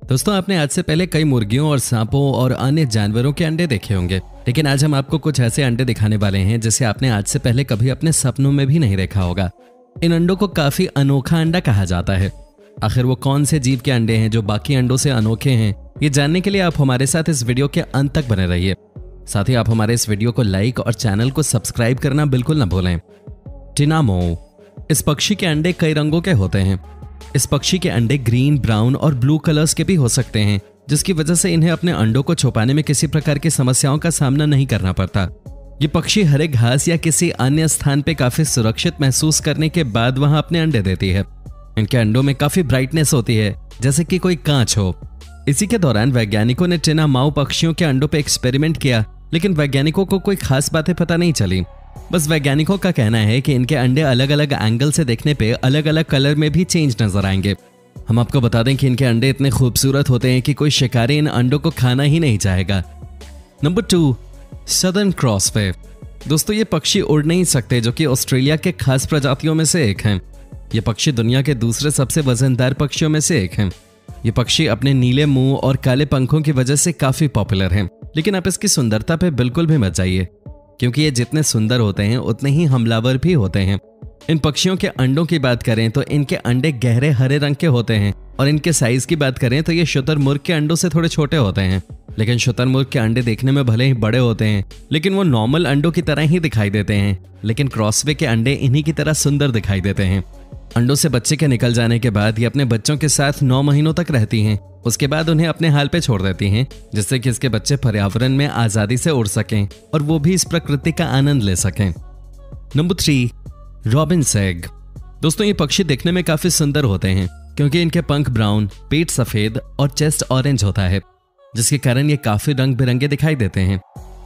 दोस्तों आपने आज से पहले कई मुर्गियों और सांपों और अन्य जानवरों के अंडे देखे होंगे, लेकिन आज हम आपको कुछ ऐसे अंडे दिखाने वाले हैं जिसे आपने आज से पहले कभी अपने सपनों में भी नहीं देखा होगा। इन अंडों को काफी अनोखा अंडा कहा जाता है। आखिर वो कौन से जीव के अंडे हैं जो बाकी अंडों से अनोखे हैं, ये जानने के लिए आप हमारे साथ इस वीडियो के अंत तक बने रहिए। साथ ही आप हमारे इस वीडियो को लाइक और चैनल को सब्सक्राइब करना बिल्कुल न भूलें। टिनामो, इस पक्षी के अंडे कई रंगों के होते हैं। इस पक्षी के अंडे ग्रीन, ब्राउन और ब्लू कलर्स के भी हो सकते हैं, जिसकी वजह से इन्हें अपने अंडों को छुपाने में किसी प्रकार की समस्याओं का सामना नहीं करना पड़ता। ये पक्षी हरे घास या किसी अन्य स्थान पे काफी सुरक्षित महसूस करने के बाद वहां अपने अंडे देती है। इनके अंडों में काफी ब्राइटनेस होती है, जैसे कि कोई कांच हो। इसी के दौरान वैज्ञानिकों ने टिनामाऊ पक्षियों के अंडों पे एक्सपेरिमेंट किया, लेकिन वैज्ञानिकों को कोई खास बातें पता नहीं चली। बस वैज्ञानिकों का कहना है कि इनके अंडे अलग अलग एंगल से देखने पे अलग अलग कलर में भी चेंज नजर आएंगे। हम आपको बता दें कि इनके अंडे इतने खूबसूरत होते हैं कि कोई शिकारी इन अंडों को खाना ही नहीं चाहेगा। नंबर 2, सदर्न क्रॉसवे। दोस्तों ये पक्षी उड़ नहीं सकते, जो कि ऑस्ट्रेलिया के खास प्रजातियों में से एक हैं। ये पक्षी दुनिया के दूसरे सबसे वजनदार पक्षियों में से एक हैं। ये पक्षी अपने नीले मुंह और काले पंखों की वजह से काफी पॉपुलर हैं, लेकिन आप इसकी सुंदरता पे बिल्कुल भी मत जाइए, क्योंकि ये जितने सुंदर होते हैं उतने ही हमलावर भी होते हैं। इन पक्षियों के अंडों की बात करें तो इनके अंडे गहरे हरे रंग के होते हैं, और इनके साइज की बात करें तो ये शुतुरमुर्ग के अंडों से थोड़े छोटे होते हैं। लेकिन शुतुरमुर्ग के अंडे देखने में भले ही बड़े होते हैं, लेकिन वो नॉर्मल अंडों की तरह ही दिखाई देते हैं। लेकिन क्रॉसवे के अंडे इन्हीं की तरह सुंदर दिखाई देते हैं। अंडों से बच्चे के निकल जाने के बाद ये अपने बच्चों के साथ 9 महीनों तक रहती हैं। उसके बाद उन्हें अपने हाल पे छोड़ देती हैं, जिससे कि इसके बच्चे पर्यावरण में आजादी से उड़ सकें और वो भी इस प्रकृति का आनंद ले सकें। Number 3, Robins egg. दोस्तों ये पक्षी देखने में काफी सुंदर होते हैं, क्योंकि इनके पंख ब्राउन, पेट सफेद और चेस्ट ऑरेंज होता है, जिसके कारण ये काफी रंग बिरंगे दिखाई देते हैं।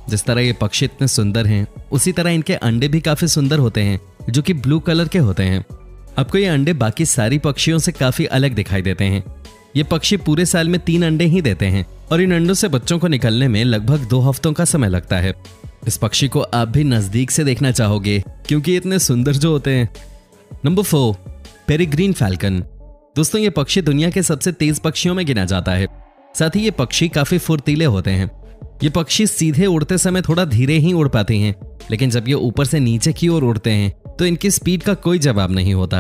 जिस तरह ये पक्षी इतने सुंदर हैं, उसी तरह इनके अंडे भी काफी सुंदर होते हैं, जो कि ब्लू कलर के होते हैं। आपको ये अंडे बाकी सारी पक्षियों से काफी अलग दिखाई देते हैं। ये पक्षी पूरे साल में 3 अंडे ही देते हैं, और इन अंडों से बच्चों को निकलने में लगभग 2 हफ्तों का समय लगता है। इस पक्षी को आप भी नजदीक से देखना चाहोगे, क्योंकि इतने सुंदर जो होते हैं। Number 4, peregrine falcon. दोस्तों ये पक्षी दुनिया के सबसे तेज पक्षियों में गिना जाता है। साथ ही ये पक्षी काफी फुर्तीले होते हैं। ये पक्षी सीधे उड़ते समय थोड़ा धीरे ही उड़ पाते हैं, लेकिन जब ये ऊपर से नीचे की ओर उड़ते हैं तो इनकी स्पीड का कोई जवाब नहीं होता।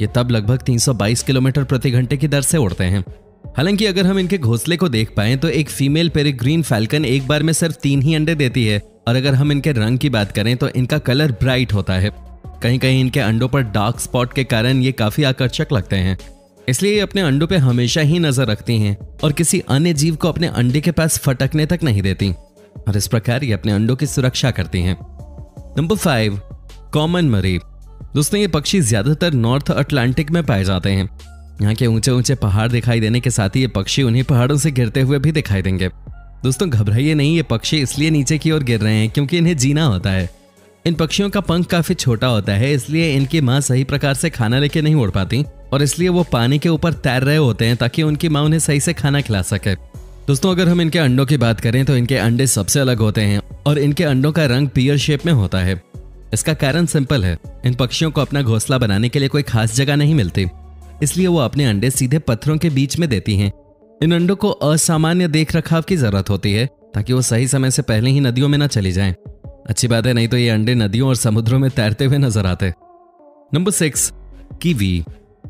ये तब लगभग 322 किलोमीटर प्रति घंटे की दर से उड़ते हैं। हालांकि अगर हम इनके घोंसले को देख पाएं तो एक फीमेल पेरिग्रीन फैल्कन एक बार में सिर्फ 3 ही अंडे देती है, और अगर हम इनके रंग की बात करें तो इनका कलर ब्राइट होता है। कहीं कहीं इनके अंडों पर डार्क स्पॉट के कारण ये काफी आकर्षक लगते हैं, इसलिए ये अपने अंडों पे हमेशा ही नजर रखती हैं और किसी अन्य जीव को अपने अंडे के पास फटकने तक नहीं देती, और इस प्रकार ये अपने अंडों की सुरक्षा करती हैं। नंबर 5, कॉमन मरी। दोस्तों ये पक्षी ज्यादातर नॉर्थ अटलांटिक में पाए जाते हैं। यहाँ के ऊंचे ऊंचे पहाड़ दिखाई देने के साथ ही ये पक्षी उन्हीं पहाड़ों से गिरते हुए भी दिखाई देंगे। दोस्तों घबराइए नहीं, ये पक्षी इसलिए नीचे की ओर गिर रहे हैं क्योंकि इन्हें जीना होता है। इन पक्षियों का पंख काफी छोटा होता है, इसलिए इनकी माँ सही प्रकार से खाना लेके नहीं उड़ पाती, और इसलिए वो पानी के ऊपर तैर रहे होते हैं ताकि उनकी माँ उन्हें सही से खाना खिला सके। दोस्तों अगर हम इनके अंडों की बात करें तो इनके अंडे सबसे अलग होते हैं, और इनके अंडों का रंग पीयर शेप में होता है। इसका कारण सिंपल है, इन पक्षियों को अपना घोंसला बनाने के लिए कोई खास जगह नहीं मिलती, इसलिए वो अपने अंडे सीधे पत्थरों के बीच में देती हैं। इन अंडों को असामान्य देख रखाव की जरूरत होती है, ताकि वो सही समय से पहले ही नदियों में न चली जाएं। अच्छी बात है, नहीं तो ये अंडे नदियों और समुद्रों में तैरते हुए नजर आते। Number 6, kiwi.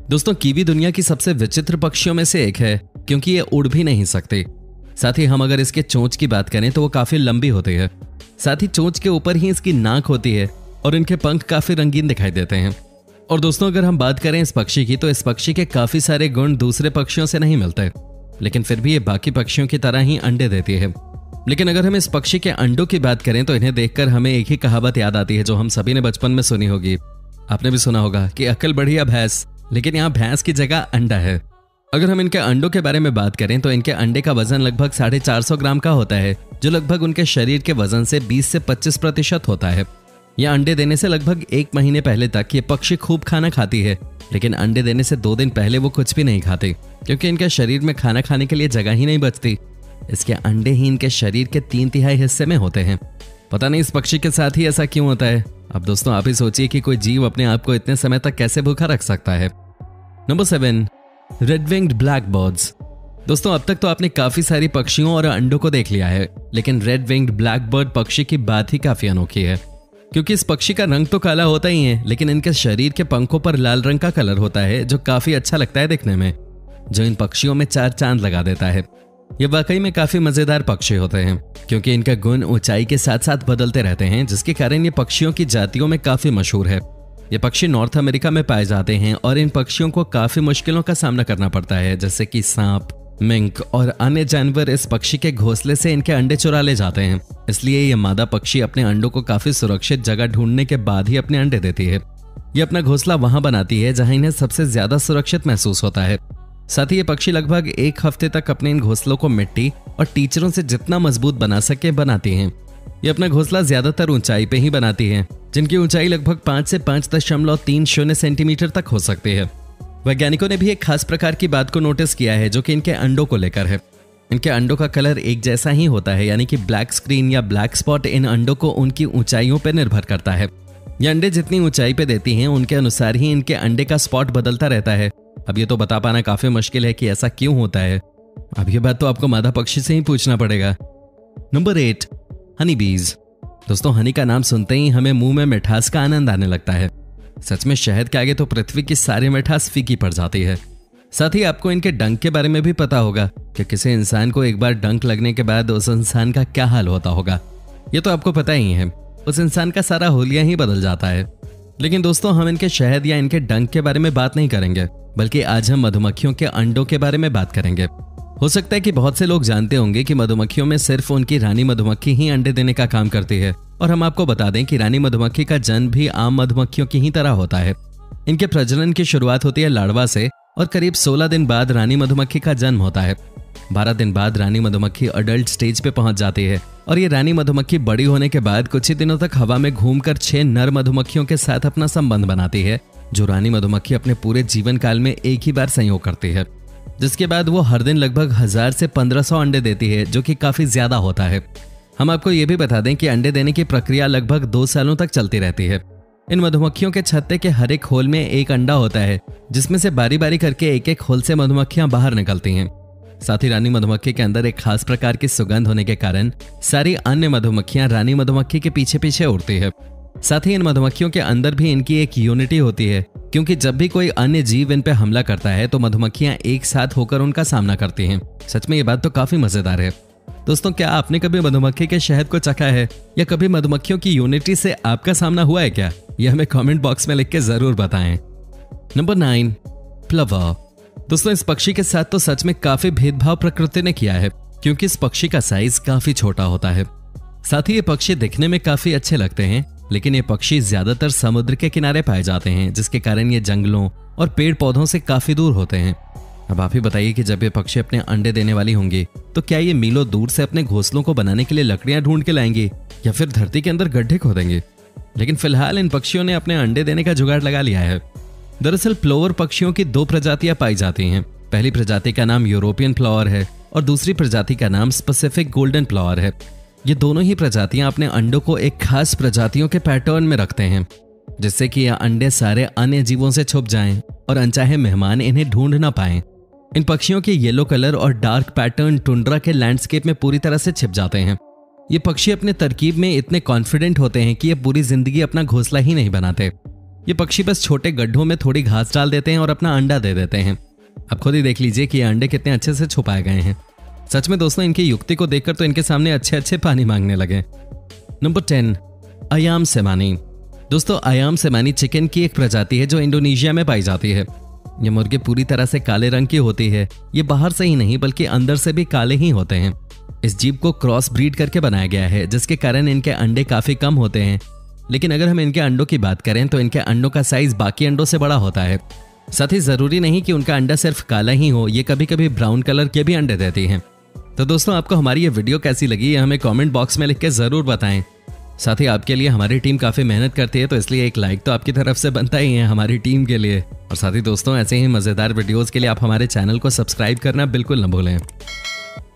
दोस्तों कीवी दुनिया की सबसे विचित्र पक्षियों में से एक है, क्योंकि ये उड़ भी नहीं सकते। साथ ही हम अगर इसके चोंच की बात करें तो वो काफी लंबी होती है। साथ ही चोंच के ऊपर ही इसकी नाक होती है, और इनके पंख काफी रंगीन दिखाई देते हैं। और दोस्तों अगर हम बात करें इस पक्षी की, तो इस पक्षी के काफी सारे गुण दूसरे पक्षियों से नहीं मिलते, लेकिन फिर भी ये बाकी पक्षियों की तरह ही अंडे देती है। लेकिन अगर हम इस पक्षी के अंडों की बात करें तो इन्हें देखकर हमें एक ही कहावत याद आती है, जो हम सभी ने बचपन में सुनी होगी। आपने भी सुना होगा कि अक्ल बढ़ी या भैंस, लेकिन यहाँ भैंस की जगह अंडा है। अगर हम इनके अंडों के बारे में बात करें तो इनके अंडे का वजन लगभग 450 ग्राम का होता है, जो लगभग उनके शरीर के वजन से 20 से 25% होता है। यह अंडे देने से लगभग 1 महीने पहले तक ये पक्षी खूब खाना खाती है, लेकिन अंडे देने से 2 दिन पहले वो कुछ भी नहीं खाती, क्योंकि इनके शरीर में खाना खाने के लिए जगह ही नहीं बचती। इसके अंडे ही इनके शरीर के 3/3 हिस्से में होते हैं। पता नहीं इस पक्षी के साथ ही ऐसा क्यों होता है। अब दोस्तों आप ही सोचिए कि कोई जीव अपने आप को इतने समय तक कैसे भूखा रख सकता है। Number 7, red winged black birds. दोस्तों अब तक तो आपने काफी सारी पक्षियों और अंडों को देख लिया है, लेकिन रेड विंग्ड ब्लैकबर्ड पक्षी की बात ही काफी अनोखी है, क्योंकि इस पक्षी का रंग तो काला होता ही है, लेकिन इनके शरीर के पंखों पर लाल रंग का कलर होता है जो काफी अच्छा लगता है दिखने में, जो इन पक्षियों में चार चांद लगा देता है। ये वाकई में काफी मजेदार पक्षी होते हैं, क्योंकि इनके गुण ऊंचाई के साथ साथ बदलते रहते हैं, जिसके कारण ये पक्षियों की जातियों में काफी मशहूर है। ये पक्षी नॉर्थ अमेरिका में पाए जाते हैं और इन पक्षियों को काफी मुश्किलों का सामना करना पड़ता है, जैसे कि सांप, मिंक और अन्य जानवर इस पक्षी के घोंसले से इनके अंडे चुरा ले जाते हैं। इसलिए ये मादा पक्षी अपने अंडों को काफी सुरक्षित जगह ढूंढने के बाद ही अपने अंडे देती है। ये अपना घोंसला वहां बनाती है जहां इन्हें सबसे ज्यादा सुरक्षित महसूस होता है। साथ ही ये पक्षी लगभग 1 हफ्ते तक अपने इन घोंसलों को मिट्टी और टीचरों से जितना मजबूत बना सके बनाती हैं। ये अपना घोंसला ज्यादातर ऊंचाई पे ही बनाती हैं, जिनकी ऊंचाई लगभग 5 से 5.30 सेंटीमीटर तक हो सकती है। वैज्ञानिकों ने भी एक खास प्रकार की बात को नोटिस किया है, जो कि इनके अंडों को लेकर है। इनके अंडों का कलर एक जैसा ही होता है, यानी कि ब्लैक स्क्रीन या ब्लैक स्पॉट इन अंडों को उनकी ऊंचाइयों पर निर्भर करता है। ये अंडे जितनी ऊंचाई पे देती हैं, उनके अनुसार ही इनके अंडे का स्पॉट बदलता रहता है। अब ये तो बता पाना काफी मुश्किल है कि ऐसा क्यों होता है। अब ये बात तो आपको मादा पक्षी से ही पूछना पड़ेगा। नंबर 8, हनी बीज। दोस्तों हनी का नाम सुनते ही हमें मुंह में मिठास का आनंद आने लगता है। सच में शहद के आगे तो पृथ्वी की सारी मिठास फीकी पड़ जाती है। साथ ही आपको इनके डंक के बारे में भी पता होगा कि किसी इंसान को एक बार डंक लगने के बाद उस इंसान का क्या हाल होता होगा। ये तो आपको पता ही है, उस इंसान का सारा होलिया ही बदल जाता है। लेकिन दोस्तों हम इनके शहद या इनके डंक के बारे में बात नहीं करेंगे, बल्कि आज हम मधुमक्खियों के अंडों के बारे में बात करेंगे। हो सकता है कि बहुत से लोग जानते होंगे कि मधुमक्खियों में सिर्फ उनकी रानी मधुमक्खी ही अंडे देने का काम करती है, और हम आपको बता दें कि रानी मधुमक्खी का जन्म भी आम मधुमक्खियों की ही तरह होता है। इनके प्रजनन की शुरुआत होती है लार्वा से और करीब 16 दिन बाद रानी मधुमक्खी का जन्म होता है। 12 दिन बाद रानी मधुमक्खी अडल्ट स्टेज पे पहुंच जाती है और ये रानी मधुमक्खी बड़ी होने के बाद कुछ ही दिनों तक हवा में घूमकर 6 नर मधुमक्खियों के साथ अपना संबंध बनाती है, जो रानी मधुमक्खी अपने पूरे जीवन काल में एक ही बार संयोग करती है, जिसके बाद वो हर दिन लगभग 1000 से 1500 अंडे देती है, जो कि काफी ज्यादा होता है। हम आपको ये भी बता दें कि अंडे देने की प्रक्रिया लगभग 2 सालों तक चलती रहती है। इन मधुमक्खियों के छत्ते के हर एक होल में एक अंडा होता है, जिसमें से बारी बारी करके एक एक होल से मधुमक्खियां बाहर निकलती हैं। साथ ही रानी मधुमक्खी के अंदर एक खास प्रकार की सुगंध होने के कारण सारी अन्य मधुमक्खियां रानी मधुमक्खी के पीछे पीछे उड़ती है। साथ ही इन मधुमक्खियों के अंदर भी इनकी एक यूनिटी होती है, क्योंकि जब भी कोई अन्य जीव इन पे हमला करता है तो मधुमक्खियां एक साथ होकर उनका सामना करती हैं। सच में ये बात तो काफी मजेदार है। दोस्तों क्या आपने कभी मधुमक्खी के शहद को चखा है, या कभी मधुमक्खियों की यूनिटी से आपका सामना हुआ है क्या? यह हमें कमेंट बॉक्स में लिख के जरूर बताएं। नंबर 9, प्लवर। दोस्तों इस पक्षी के साथ तो सच में काफी भेदभाव प्रकृति ने किया है, क्योंकि इस पक्षी का साइज काफी छोटा होता है। साथ ही ये पक्षी दिखने में काफी अच्छे लगते हैं, लेकिन ये पक्षी ज्यादातर समुद्र के किनारे पाए जाते हैं, जिसके कारण ये जंगलों और पेड़ पौधों से काफी दूर होते हैं। अब आप ही बताइए कि जब ये पक्षी अपने अंडे देने वाली होंगी तो क्या ये मीलों दूर से अपने घोंसलों को बनाने के लिए लकड़ियां ढूंढ के लाएंगी, या फिर धरती के अंदर गड्ढे खोदेंगी? लेकिन फिलहाल इन पक्षियों ने अपने अंडे देने का जुगाड़ लगा लिया है। दरअसल प्लोवर पक्षियों की 2 प्रजातियां पाई जाती हैं। पहली प्रजाति का नाम यूरोपियन प्लोवर है और दूसरी प्रजाति का नाम स्पेसिफिक गोल्डन प्लोवर है। ये दोनों ही प्रजातियां अपने अंडों को एक खास प्रजातियों के पैटर्न में रखते हैं, जिससे कि यह अंडे सारे अन्य जीवों से छुप जाएं और अनचाहे मेहमान इन्हें ढूंढ ना पाएं। इन पक्षियों के येलो कलर और डार्क पैटर्न टुंड्रा के लैंडस्केप में पूरी तरह से छिप जाते हैं। ये पक्षी अपने तरकीब में इतने कॉन्फिडेंट होते हैं कि ये पूरी जिंदगी अपना घोंसला ही नहीं बनाते। ये पक्षी बस छोटे गड्ढों में थोड़ी घास डाल देते हैं और अपना अंडा दे देते हैं। अब खुद ही देख लीजिए कि ये अंडे कितने अच्छे से छुपाए गए हैं। सच में दोस्तों इनकी युक्ति को देखकर तो इनके सामने अच्छे अच्छे पानी मांगने लगे। नंबर 10, अयाम सेमानी। दोस्तों अयाम सेमानी चिकन की एक प्रजाति है जो इंडोनेशिया में पाई जाती है। ये मुर्गे पूरी तरह से काले रंग की होती है। ये बाहर से ही नहीं बल्कि अंदर से भी काले ही होते हैं। इस जीव को क्रॉस ब्रीड करके बनाया गया है, जिसके कारण इनके अंडे काफी कम होते हैं। लेकिन अगर हम इनके अंडों की बात करें तो इनके अंडों का साइज बाकी अंडों से बड़ा होता है। साथ ही जरूरी नहीं कि उनका अंडा सिर्फ काला ही हो, ये कभी कभी ब्राउन कलर के भी अंडे देती हैं। तो दोस्तों आपको हमारी ये वीडियो कैसी लगी ये हमें कमेंट बॉक्स में लिख के जरूर बताएं। साथ ही आपके लिए हमारी टीम काफी मेहनत करती है, तो इसलिए एक लाइक तो आपकी तरफ से बनता ही है हमारी टीम के लिए। और साथ ही दोस्तों ऐसे ही मजेदार वीडियोस के लिए आप हमारे चैनल को सब्सक्राइब करना बिल्कुल न भूलें।